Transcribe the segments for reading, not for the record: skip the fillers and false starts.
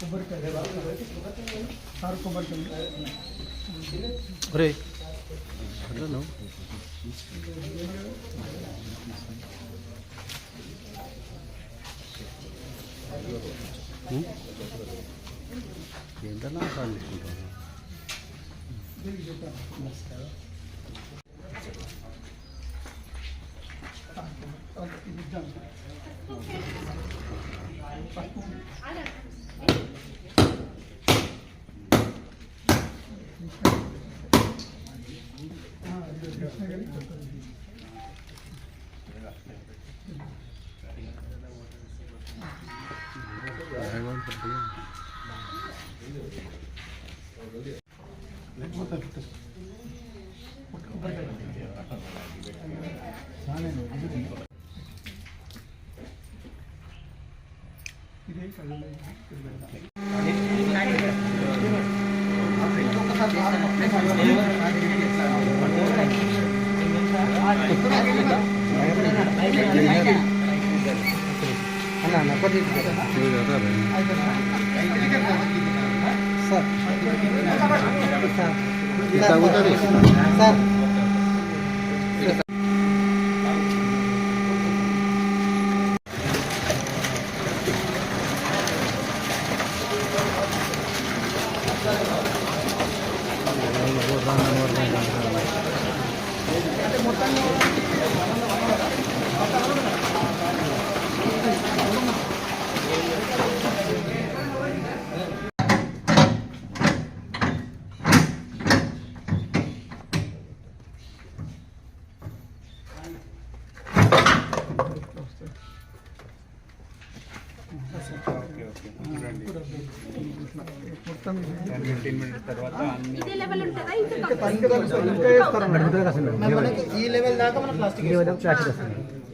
Ore, I don't know. ఏంటన్నా sir తీసుకుంటాను.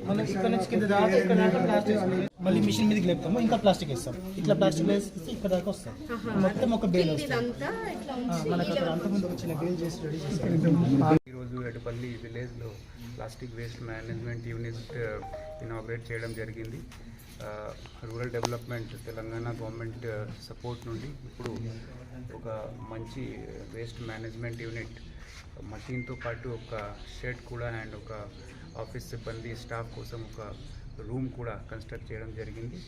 మనం ఇక్కడ నుంచి కింద దాకా ఇక్కడ దాకా ప్లాస్టిక్ మళ్ళీ మిషన్ మీదకి లేపుతాము ఇంకా ప్లాస్టిక్ వేస్తాం ఇట్లా ప్లాస్టిక్ వేస్తే ఇక్కడ దాకా వస్తాం మొత్తం ఒక బేల్ వస్తుంది మనకు అక్కడ అంతకుముందు ఒక చిన్న బేల్ చేసి రెడీ చేస్తాం. ఈరోజు ఎడపల్లి విలేజ్లో plastic waste management unit inaugurate చేయడం జరిగింది. Rural development Telangana government support నుండి ఇప్పుడు ఒక మంచి వేస్ట్ మేనేజ్మెంట్ యూనిట్ మషీన్తో పాటు ఒక షెడ్ కూడా అండ్ ఒక ఆఫీస్ సిబ్బంది స్టాఫ్ కోసం ఒక రూమ్ కూడా కన్స్ట్రక్ట్ చేయడం జరిగింది.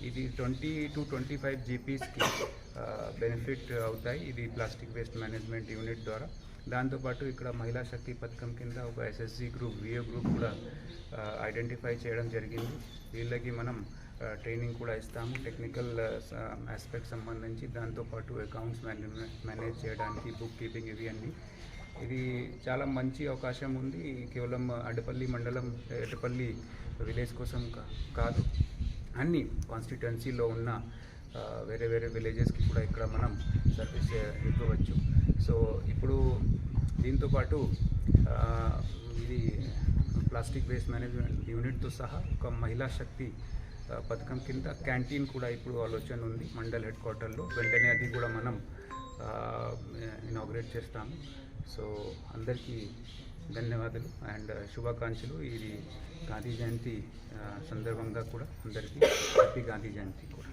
ఇది 20 to 25 జీపీస్కి బెనిఫిట్ అవుతాయి ఇది ప్లాస్టిక్ వేస్ట్ మేనేజ్మెంట్ యూనిట్ ద్వారా. దాంతోపాటు ఇక్కడ మహిళా శక్తి పథకం కింద ఒక ఎస్ఎస్జి గ్రూప్ విఏ గ్రూప్ కూడా ఐడెంటిఫై చేయడం జరిగింది. వీళ్ళకి మనం ట్రైనింగ్ కూడా ఇస్తాము టెక్నికల్ ఆస్పెక్ట్ సంబంధించి. దాంతోపాటు అకౌంట్స్ మేనేజ్ చేయడానికి బుక్ కీపింగ్ ఇవి అన్నీ. ఇది చాలా మంచి అవకాశం ఉంది. కేవలం అడ్డపల్లి మండలం ఎడపల్లి విలేజ్ కోసం కాదు, అన్ని కాన్స్టిట్యుయెన్సీలో ఉన్న వేరే వేరే విలేజెస్కి కూడా ఇక్కడ మనం సర్వీస్ ఇవ్వవచ్చు. సో ఇప్పుడు దీంతోపాటు ఇది ప్లాస్టిక్ వేస్ట్ మేనేజ్మెంట్ యూనిట్తో సహా ఒక మహిళా శక్తి పథకం కింద క్యాంటీన్ కూడా ఇప్పుడు ఆలోచన ఉంది మండల్ హెడ్ క్వార్టర్లో. వెంటనే అది కూడా మనం ఇనాగ్రేట్ చేస్తాము. సో అందరికీ ధన్యవాదాలు అండ్ శుభాకాంక్షలు. ఇది గాంధీ జయంతి సందర్భంగా కూడా అందరికీ హ్యాపీ గాంధీ జయంతి కూడా.